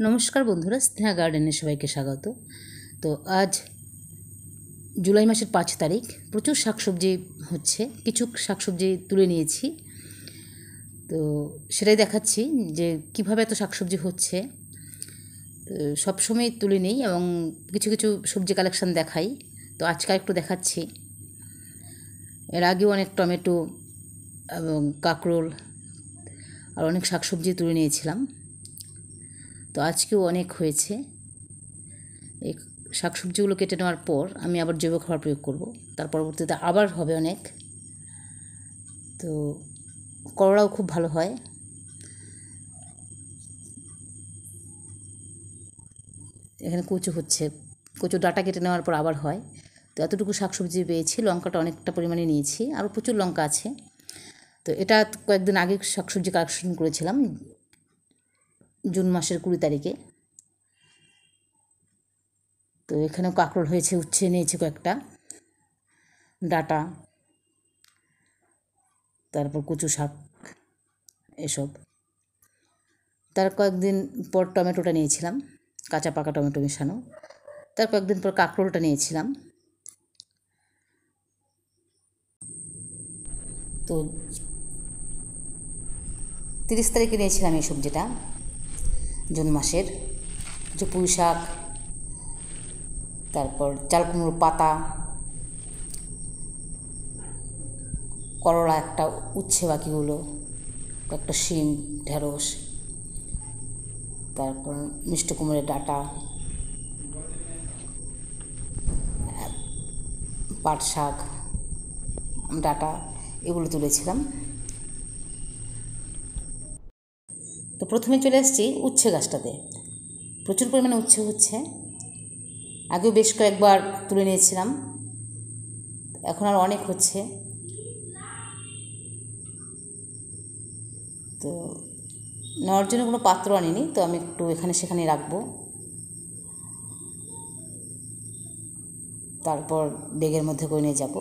নমস্কার বন্ধুরা, স্নেহা গার্ডেনে সবাইকে স্বাগত। তো আজ জুলাই মাসের 5 তারিখ। প্রচুর শাকসবজি হচ্ছে, কিছু শাকসবজি তুলে নিয়েছি, তো সেটাই দেখাচ্ছি যে কিভাবে এত শাকসবজি হচ্ছে। তো সবসময় তুলে নেই এবং কিছু কিছু সবজি কালেকশান দেখাই, তো আজকে একটু দেখাচ্ছি। এর আগেও অনেক টমেটো এবং কাঁকরোল আর অনেক শাকসবজি তুলে নিয়েছিলাম, তো আজকেও অনেক হয়েছে। এই শাকসবজিগুলো কেটে নেওয়ার পর আমি আবার জৈব খাবার প্রয়োগ করব, তার পরবর্তীতে আবার হবে অনেক। তো করলাও খুব ভালো হয়। এখানে কচু হচ্ছে, কচু ডাঁটা কেটে নেওয়ার পর আবার হয়। তো এতটুকু শাকসবজি পেয়েছি, লঙ্কাটা অনেকটা পরিমাণে নিয়েছি, আরও প্রচুর লঙ্কা আছে। তো এটা কয়েকদিন আগে শাকসবজি কালেকশন করেছিলাম, জুন মাসের 20 তারিখে। তো এখানেও কাঁকরোল হয়েছে, উচ্ছে নিয়েছি কয়েকটা, ডাঁটা, তারপর কচু শাক এসব। তার কয়েকদিন পর টমেটোটা নিয়েছিলাম, কাঁচা পাকা টমেটো মেশানো। তার কয়েকদিন পর কাঁকরোলটা নিয়েছিলাম। তো 30 তারিখে নিয়েছিলাম এই সবজিটা, জুন মাসের। যে পুঁই শাক, তারপর চাল কুমড়োর পাতা, করলা একটা, উচ্ছে বাকিগুলো, একটা শিম, ঢেঁড়স, তারপর মিষ্টি কুমড়োর ডাঁটা, পাট শাক ডাঁটা, এগুলো তুলেছিলাম। তো প্রথমে চলে আসছি উচ্ছে গাছটাতে। প্রচুর পরিমাণে উচ্ছে হচ্ছে, আগেও বেশ কয়েকবার তুলে নিয়েছিলাম, এখন আর অনেক হচ্ছে। তো নেওয়ার জন্য কোনো পাত্র আনিনি, তো আমি একটু এখানে সেখানে রাখবো, তারপর ব্যাগের মধ্যে করে নিয়ে যাব।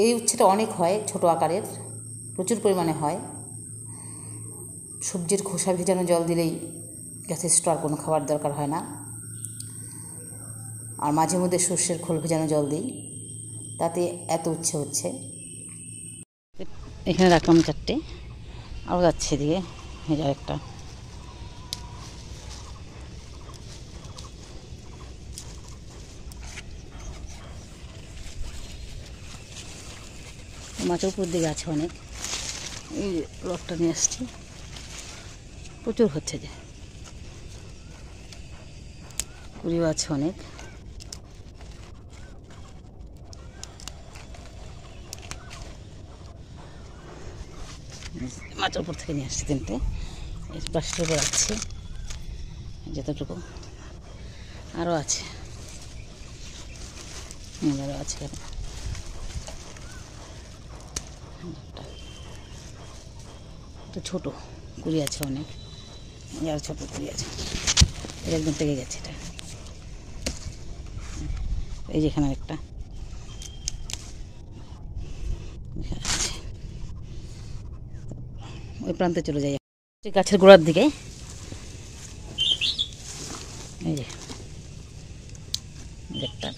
এই উচ্ছেটা অনেক হয়, ছোট আকারের, প্রচুর পরিমাণে হয়। সবজির খোসা ভেজানো জল দিলেই যথেষ্ট, আর কোনো খাবার দরকার হয় না। আর মাঝে মধ্যে সর্ষের খোল ভেজানো জল দিই, তাতে এত উচ্ছে হচ্ছে। এখানে রাখলাম 4টে, আরও যাচ্ছে এদিকে, ভেজা একটা। মাছের উপর দিকে আছে অনেক, এই লটটা নিয়ে আসছি, প্রচুর হচ্ছে, যে কুড়িও আছে অনেক। মাছের উপর থেকে নিয়ে আসছি 3টে, এই পাশটার উপর রাখছি যতটুকু। আরও আছে, আরও আছে, একটু ছোটো কুড়ি আছে অনেক, আর ছোটো কুড়ি আছে, এটা একদম পেকে গেছে। এটা এই যেখানে একটা আছে, ওই প্রান্তে চলে যাই, গাছের গোড়ার দিকে। এই যে একটা,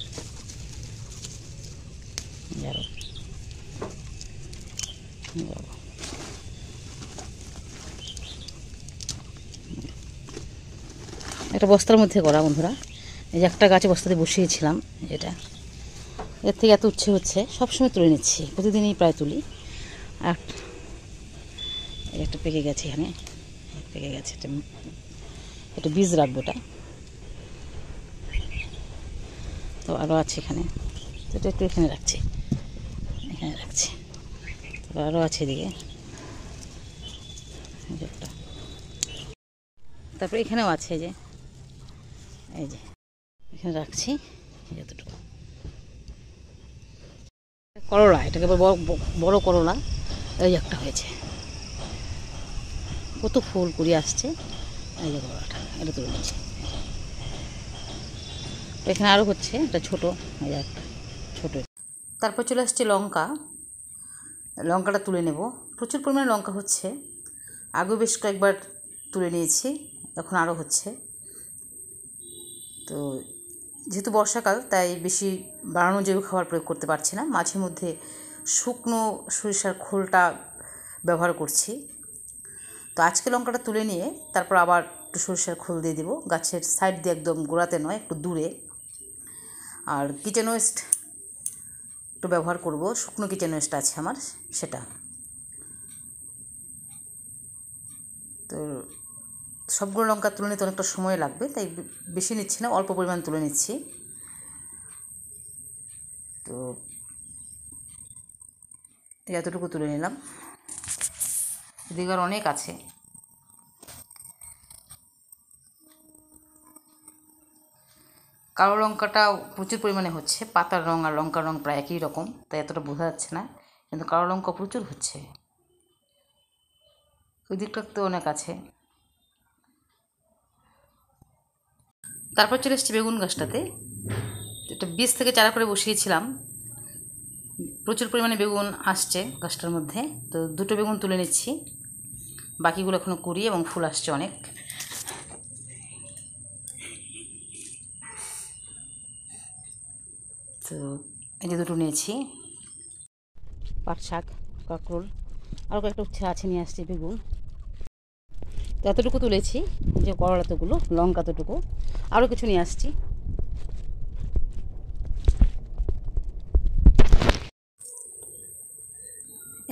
একটা বস্তার মধ্যে করা বন্ধুরা। এই যে একটা গাছে বস্তাতে বসিয়েছিলাম, এটা এর থেকে এত উচ্ছে হচ্ছে, সবসময় তুলে নিচ্ছি, প্রতিদিনই প্রায় তুলি। আর একটা পেকে গেছে, এখানে পেকে গেছে, এটা বীজ রাখবো এটা। তো আরও আছে এখানে, তো এটা একটু এখানে রাখছি, এখানে রাখছি। তো আরও আছে এদিকে একটা, তারপরে এখানেও আছে, এই যে এখানে রাখছি যতটুকু। করলা, এটাকে বড় করলা, এই একটা হয়েছে, কত ফুল কুড়ি আসছে। এই যে করলাটা, এটা তুলে নিচ্ছি। এখানে আরও হচ্ছে, এটা ছোটো, এই যে একটা ছোটো। তারপর চলে আসছে লঙ্কা, লঙ্কাটা তুলে নেব। প্রচুর পরিমাণে লঙ্কা হচ্ছে, আগেও বেশ কয়েকবার তুলে নিয়েছি, এখন আরও হচ্ছে। তো যেহেতু বর্ষাকাল তাই বেশি বাড়ানো জৈব খাবার প্রয়োগ করতে পারছি না, মাঝে মধ্যে শুকনো সরিষার খোলটা ব্যবহার করছি। তো আজকে লঙ্কাটা তুলে নিয়ে তারপর আবার একটু সরিষার খোল দিয়ে দেবো, গাছের সাইড দিয়ে, একদম গোড়াতে নয়, একটু দূরে। আর কিচেন ওয়েস্ট একটু ব্যবহার করব, শুকনো কিচেন ওয়েস্ট আছে আমার, সেটা। তো সবগুলো লঙ্কা তুলে নিতে অনেকটা সময় লাগবে, তাই বেশি নিচ্ছি না, অল্প পরিমাণ তুলে নিচ্ছি। তো এতটুকু তুলে নিলাম, এদিকে আর অনেক আছে। কালো লঙ্কাটা প্রচুর পরিমাণে হচ্ছে, পাতার রঙ আর লঙ্কার রঙ প্রায় একই রকম, তাই এতটা বোঝা যাচ্ছে না, কিন্তু কালো লঙ্কা প্রচুর হচ্ছে। ওই দিকটা তো অনেক আছে। তারপর চলে এসেছি বেগুন গাছটাতে, এটা বীজ থেকে চারা করে বসিয়েছিলাম, প্রচুর পরিমাণে বেগুন আসছে গাছটার মধ্যে। তো দুটো বেগুন তুলে নিচ্ছি, বাকিগুলো এখনও কুড়ি এবং ফুল আসছে অনেক। তো এই যে দুটো নিয়েছি। পাট শাক, কাঁকরোল, আরও কয়েকটা উচ্ছে আছে, নিয়ে আসছি বেগুন। তো এতটুকু তুলেছি, যে করলা তোগুলো, লঙ্কা তোটুকু, আরও কিছু নিয়ে আসছি।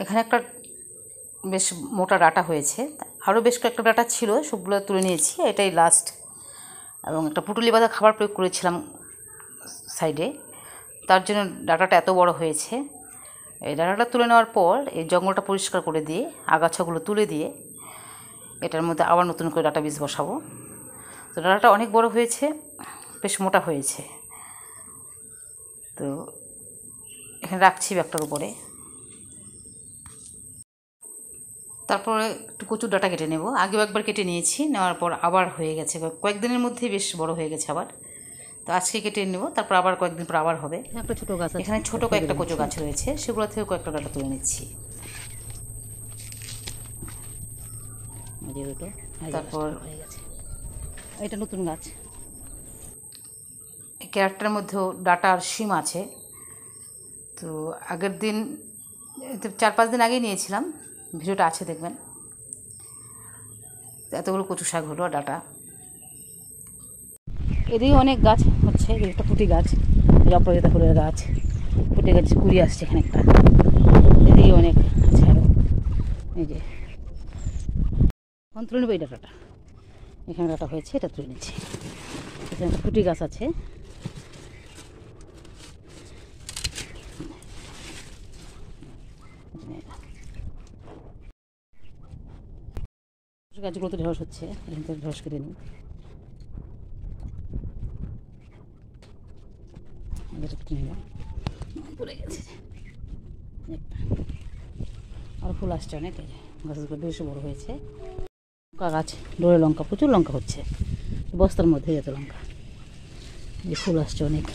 এখানে একটা বেশ মোটা ডাঁটা হয়েছে, আরও বেশ কয়েকটা ডাঁটা ছিল, সবগুলো তুলে নিয়েছি, এটাই লাস্ট। এবং একটা পুঁটুলি বাঁধা খাবার প্রয়োগ করেছিলাম সাইডে, তার জন্য ডাঁটাটা এত বড় হয়েছে। এই ডাঁটাটা তুলে নেওয়ার পর এই জঙ্গলটা পরিষ্কার করে দিয়ে, আগাছাগুলো তুলে দিয়ে, এটার মধ্যে আবার নতুন করে ডাঁটা বীজ বসাবো। তো ডাঁটাটা অনেক বড় হয়েছে, বেশ মোটা হয়েছে। তো এখানে রাখছি ব্যাগটার উপরে। তারপরে একটু কচুর ডাঁটা কেটে নেব, আগেও একবার কেটে নিয়েছি, নেওয়ার পর আবার হয়ে গেছে, কয়েকদিনের মধ্যেই বেশ বড় হয়ে গেছে আবার। তো আজকে কেটে নেব, তারপর আবার কয়েকদিন পর আবার হবে। একটা ছোটো গাছ, এখানে ছোটো কয়েকটা কচু গাছ রয়েছে, সেগুলো থেকে কয়েকটা ডাঁটা তুলে নিচ্ছি। তারপর এটা নতুন গাছ, ক্যারেটটার মধ্যেও ডাঁটা আর শিম আছে। তো আগের দিন, 4-5 দিন আগেই নিয়েছিলাম, ভিডিওটা আছে দেখবেন। এতগুলো কচু শাক হলো, ডাঁটা। এদিকে অনেক গাছ হচ্ছে, একটা পুঁটি গাছ, অপরাজিতা ফুলের গাছ, পুঁটি গাছ কুড়ি আসছে এখানে একটা, এদিকে অনেক আছে আরও। এই যে তুলে নেবো এই ডাঁটাটা, এখানে ডাঁটা হয়েছে, এটা তুলে নিচ্ছি। এখানে একটা পুঁটি গাছ আছে, গাছগুলো তো ঢেঁড়স হচ্ছে, এখান থেকে ঢেঁড়স কেটে নিই। পড়ে গেছে আর ফুল আসছে অনেক, গাছগুলো বেশ বড় হয়েছে। লঙ্কা গাছ, ডোরে লঙ্কা, প্রচুর লঙ্কা হচ্ছে, বস্তার মধ্যে যেত লঙ্কা, এই ফুল আসছে অনেক।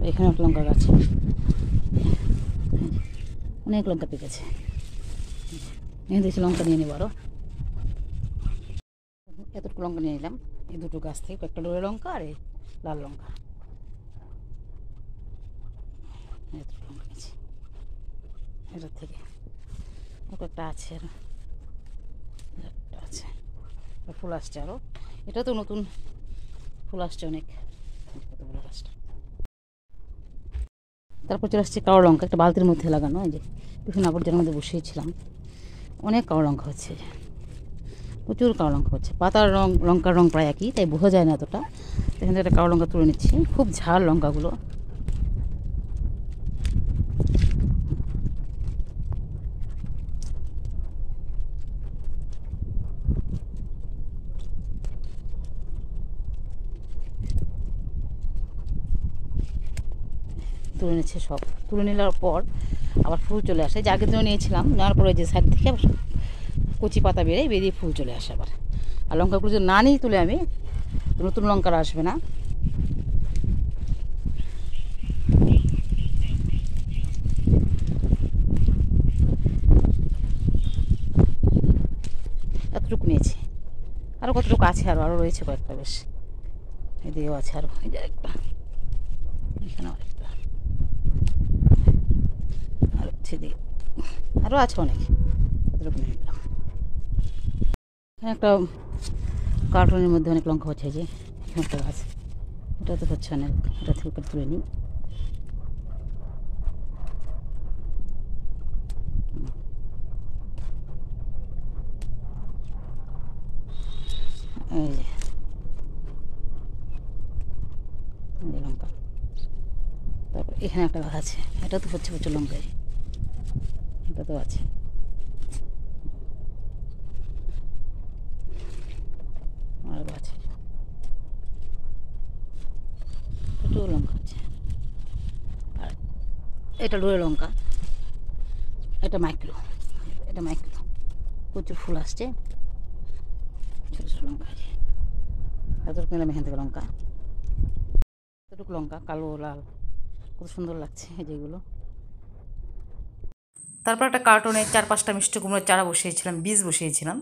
এখানে একটা লঙ্কা গাছ, অনেক লঙ্কা পেকেছে, এখানে দেখছি লঙ্কা নিয়ে নেব আরও। এতটুকু লঙ্কা নিয়ে নিলাম এই দুটো গাছ থেকে, কয়েকটা ডোরে লঙ্কা আর এই লাল লঙ্কা, এতটুকু লঙ্কা নিয়েছি এটার থেকে। কয়েকটা আছে আরও, আছে, ফুল আসছে আরও, এটা তো নতুন ফুল আসছে অনেক, কতগুলো গাছটা। তারপর চলে আসছে কালো লঙ্কা, একটা বালতির মধ্যে লাগানো, এই যে বিভিন্ন আবর্জনার মধ্যে বসিয়েছিলাম, অনেক কালো লঙ্কা হচ্ছে, প্রচুর কালো লঙ্কা হচ্ছে। পাতার রঙ, লঙ্কার রঙ প্রায় একই, তাই বোঝা যায় না এতটা। এখান থেকে একটা কালো লঙ্কা তুলে নিচ্ছি, খুব ঝাল লঙ্কাগুলো। তুলে নিচ্ছে সব, তুলে নেওয়ার পর আবার ফুল চলে আসে, যে আগের দিনও নিয়েছিলাম, নেওয়ার পরে যে সাইড থেকে আবার কচি পাতা বেরিয়ে ফুল চলে আসে আবার। আর লঙ্কাগুলো যদি না নিই তুলে আমি, নতুন লঙ্কার আসবে না। এতটুকু নিয়েছি, আরও কতটুকু আছে, আরও রয়েছে কয়েকটা, বেশ এদিকেও আছে আরও, এই যে একটা, এখানেও একটা, আরও সেদিকে আরও আছে অনেক, এতটুকু নিয়ে নিলাম। এখানে একটা কার্টুনের মধ্যে অনেক লঙ্কা হচ্ছে, যে এখানে একটা গাছ, এটা তো হচ্ছে অনেক, এটা থেকে তুলে নিই। এই যে লঙ্কা, তারপর এখানে একটা গাছ আছে, এটা তো হচ্ছে প্রচুর লঙ্কায়, এটা তো আছে, আরও আছে, প্রচুর লঙ্কা আছে। আর এটা ডোরে লঙ্কা, এটা মাইক্রো, এটা মাইক্রো, প্রচুর ফুল আসছে, ছোটো ছোটো লঙ্কা আছে। এতটুকু নিলাম এখান থেকে লঙ্কা, এতটুকু লঙ্কা, কালো লাল, খুব সুন্দর লাগছে যেগুলো। তারপর একটা কার্টনে 4-5টা মিষ্টি কুমড়োর চারা বসিয়েছিলাম, বীজ বসিয়েছিলাম,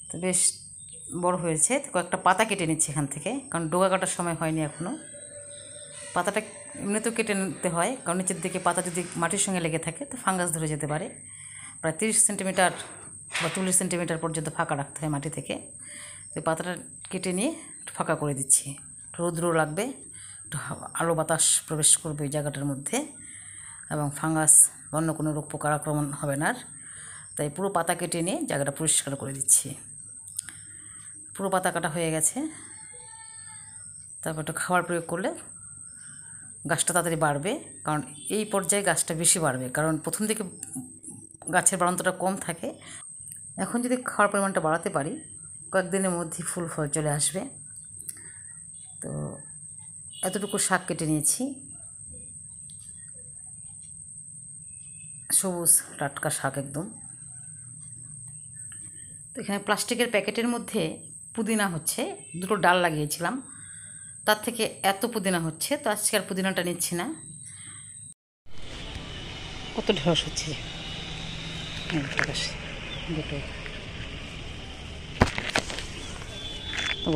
তো বেশ বড় হয়েছে। কয়েকটা পাতা কেটে নিচ্ছি এখান থেকে, কারণ ডোগা কাটার সময় হয়নি এখনও। পাতাটা এমনিতেও কেটে নিতে হয়, কারণ নিচের দিকে পাতা যদি মাটির সঙ্গে লেগে থাকে তো ফাঙ্গাস ধরে যেতে পারে। প্রায় 30 সেন্টিমিটার বা 40 সেন্টিমিটার পর্যন্ত ফাঁকা রাখতে হয় মাটি থেকে। তো পাতাটা কেটে নিয়ে একটু ফাঁকা করে দিচ্ছি, রৌদ্র লাগবে, একটু আলো বাতাস প্রবেশ করবে ওই জায়গাটার মধ্যে, এবং ফাঙ্গাস অন্য কোনো রোগ পোকার আক্রমণ হবে না। তাই পুরো পাতা কেটে নিয়ে জায়গাটা পরিষ্কার করে দিচ্ছি। পুরো পাতা কাটা হয়ে গেছে। তারপর একটু খাবার প্রয়োগ করলে গাছটা তাড়াতাড়ি বাড়বে, কারণ এই পর্যায়ে গাছটা বেশি বাড়বে, কারণ প্রথম দিকে গাছের বাড়ন্তটা কম থাকে। এখন যদি খাওয়ার পরিমাণটা বাড়াতে পারি, কয়েকদিনের মধ্যেই ফুল ফল চলে আসবে। তো এতটুকু শাক কেটে নিয়েছি, সবুজ টাটকা শাক একদম। তো এখানে প্লাস্টিকের প্যাকেটের মধ্যে পুদিনা হচ্ছে, 2টো ডাল লাগিয়েছিলাম, তার থেকে এত পুদিনা হচ্ছে, তো আজকে আর পুদিনাটা নিচ্ছি না। কত ঢেঁড়স হচ্ছে, দুটো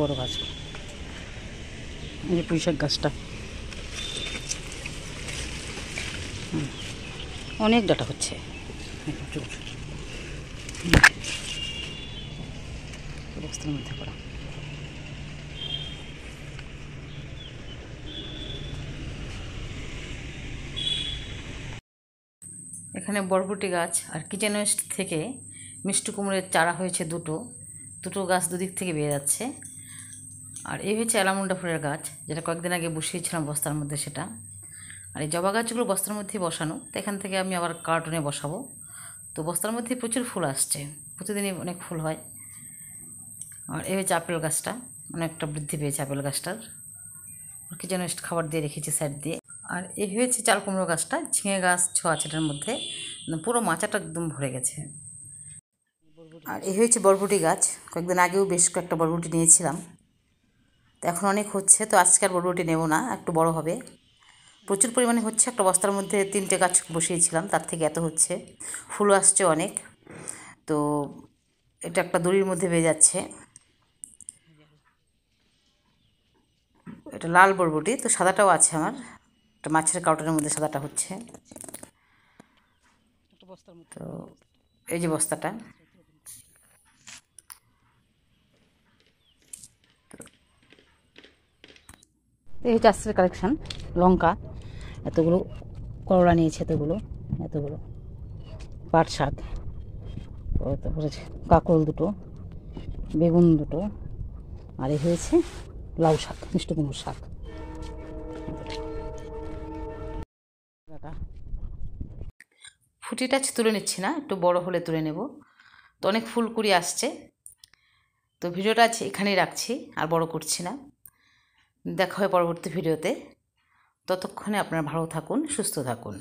বড় গাছ, এই যে পুঁইশাক গাছটা, অনেক ডাটা হচ্ছে, বস্তার মধ্যে করা। এখানে বরবটি গাছ আর কিচেন ওয়েস্ট থেকে মিষ্টি কুমড়োর চারা হয়েছে দুটো গাছ দুদিক থেকে বেরিয়ে যাচ্ছে। আর এই হচ্ছে অ্যালামুন্ডা ফুলের গাছ, যেটা কয়েকদিন আগে বসিয়েছিলাম বস্তার মধ্যে সেটা। আর এই জবা গাছগুলো বস্তার মধ্যেই বসানো, তো এখান থেকে আমি আবার কার্টনে বসাবো। তো বস্তার মধ্যে প্রচুর ফুল আসছে, প্রতিদিনই অনেক ফুল হয়। আর এই হচ্ছে আপেল গাছটা, অনেকটা বৃদ্ধি পেয়েছে আপেল গাছটার, কিচেন ওয়েস্ট খাবার দিয়ে রেখেছি সাইড দিয়ে। আর এই হয়েছে চাল কুমড়ো গাছটা, ঝিঙে গাছ ছোঁয়া সেটার মধ্যে, পুরো মাচাটা একদম ভরে গেছে। আর এই হয়েছে বরবটি গাছ, কয়েকদিন আগেও বেশ কয়েকটা বরবটি নিয়েছিলাম, তো এখন অনেক হচ্ছে, তো আজকে আর বরবটি নেব না, একটু বড় হবে। প্রচুর পরিমাণে হচ্ছে, একটা বস্তার মধ্যে 3টে গাছ বসিয়েছিলাম, তার থেকে এত হচ্ছে, ফুল আসছে অনেক। তো এটা একটা দড়ির মধ্যে বেয়ে যাচ্ছে, এটা লাল বরবটি, তো সাদাটাও আছে আমার, একটা মাছের কাউটারের মধ্যে সাদাটা হচ্ছে। তো এই যে বস্তাটা, এই হচ্ছে আজকের কালেকশান। লঙ্কা এতগুলো, করলা নিয়েছে এতগুলো, পাট শাক, তারপরে কাঁকরোল 2টো, বেগুন 2টো, আর এই হয়েছে লাউ শাক, মিষ্টি কুমড়োর শাক। ফুটিটা তুলে নিচ্ছি না, একটু বড় হলে তুলে নেব। তো অনেক ফুলকুড়ি আসছে, তো ভিডিওটা আজ এখানেই রাখছি, আর বড় করছি না। দেখা হয় পরবর্তী ভিডিওতে, ততক্ষণে আপনারা ভালো থাকুন, সুস্থ থাকুন।